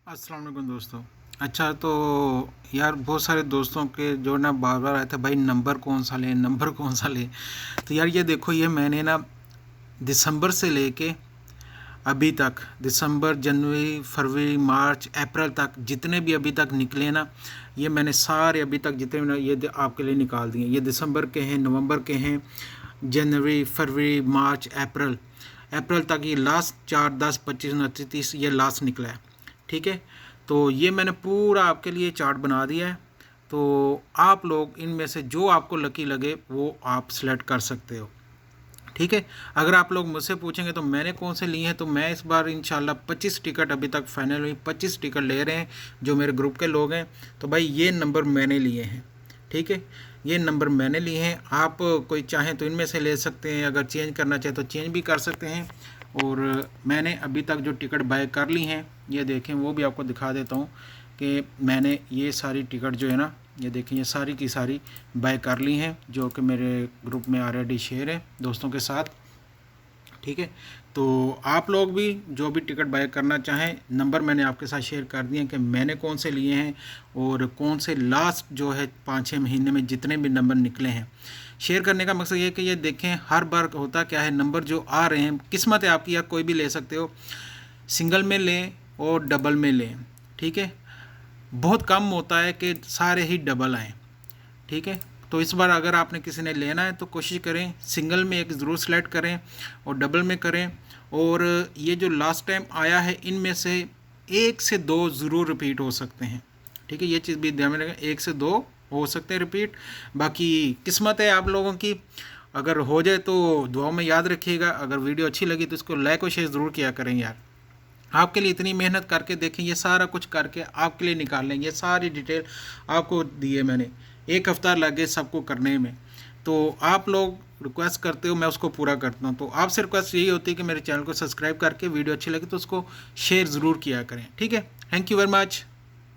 अस्सलाम वालेकुम दोस्तों। अच्छा तो यार बहुत सारे दोस्तों के जो ना बार बार आए थे, भाई नंबर कौन सा लें, नंबर कौन सा लें। तो यार ये देखो, ये मैंने ना दिसंबर से लेके अभी तक, दिसंबर जनवरी फरवरी मार्च अप्रैल तक जितने भी अभी तक निकले ना, ये मैंने सारे अभी तक जितने भी ये आपके लिए निकाल दिए। ये दिसंबर के हैं, नवंबर के हैं, जनवरी फरवरी मार्च अप्रैल, अप्रैल तक ये लास्ट 4 10 25 29 30 ये लास्ट निकला है। ठीक है, तो ये मैंने पूरा आपके लिए चार्ट बना दिया है। तो आप लोग इनमें से जो आपको लकी लगे वो आप सिलेक्ट कर सकते हो। ठीक है, अगर आप लोग मुझसे पूछेंगे तो मैंने कौन से लिए हैं, तो मैं इस बार इंशाल्लाह 25 टिकट अभी तक फाइनल हुई, 25 टिकट ले रहे हैं जो मेरे ग्रुप के लोग हैं। तो भाई ये नंबर मैंने लिए हैं। ठीक है, ये नंबर मैंने लिए हैं। आप कोई चाहें तो इनमें से ले सकते हैं, अगर चेंज करना चाहे तो चेंज भी कर सकते हैं। और मैंने अभी तक जो टिकट बाय कर ली हैं, ये देखें, वो भी आपको दिखा देता हूँ कि मैंने ये सारी टिकट जो है ना, ये देखें, ये सारी की सारी बाय कर ली हैं, जो कि मेरे ग्रुप में ऑलरेडी शेयर है दोस्तों के साथ। ठीक है, तो आप लोग भी जो भी टिकट बाय करना चाहें, नंबर मैंने आपके साथ शेयर कर दिए हैं कि मैंने कौन से लिए हैं और कौन से लास्ट जो है 5-6 महीने में जितने भी नंबर निकले हैं। शेयर करने का मकसद ये है कि ये देखें, हर बार होता क्या है, नंबर जो आ रहे हैं, किस्मत है आपकी, या कोई भी ले सकते हो, सिंगल में लें और डबल में लें। ठीक है, बहुत कम होता है कि सारे ही डबल आएँ। ठीक है, तो इस बार अगर आपने किसी ने लेना है तो कोशिश करें सिंगल में एक ज़रूर सेलेक्ट करें और डबल में करें। और ये जो लास्ट टाइम आया है, इनमें से 1 से 2 ज़रूर रिपीट हो सकते हैं। ठीक है, ये चीज़ भी ध्यान में रखें, 1 से 2 हो सकते हैं रिपीट। बाकी किस्मत है आप लोगों की, अगर हो जाए तो दुआओं में याद रखिएगा। अगर वीडियो अच्छी लगी तो इसको लाइक और शेयर ज़रूर किया करें यार। आपके लिए इतनी मेहनत करके देखें, ये सारा कुछ करके आपके लिए निकाल लें, ये सारी डिटेल आपको दी है मैंने, 1 हफ्ता लगे सबको करने में। तो आप लोग रिक्वेस्ट करते हो, मैं उसको पूरा करता हूँ। तो आपसे रिक्वेस्ट यही होती है कि मेरे चैनल को सब्सक्राइब करके, वीडियो अच्छी लगे तो उसको शेयर ज़रूर किया करें। ठीक है, थैंक यू वेरी मच।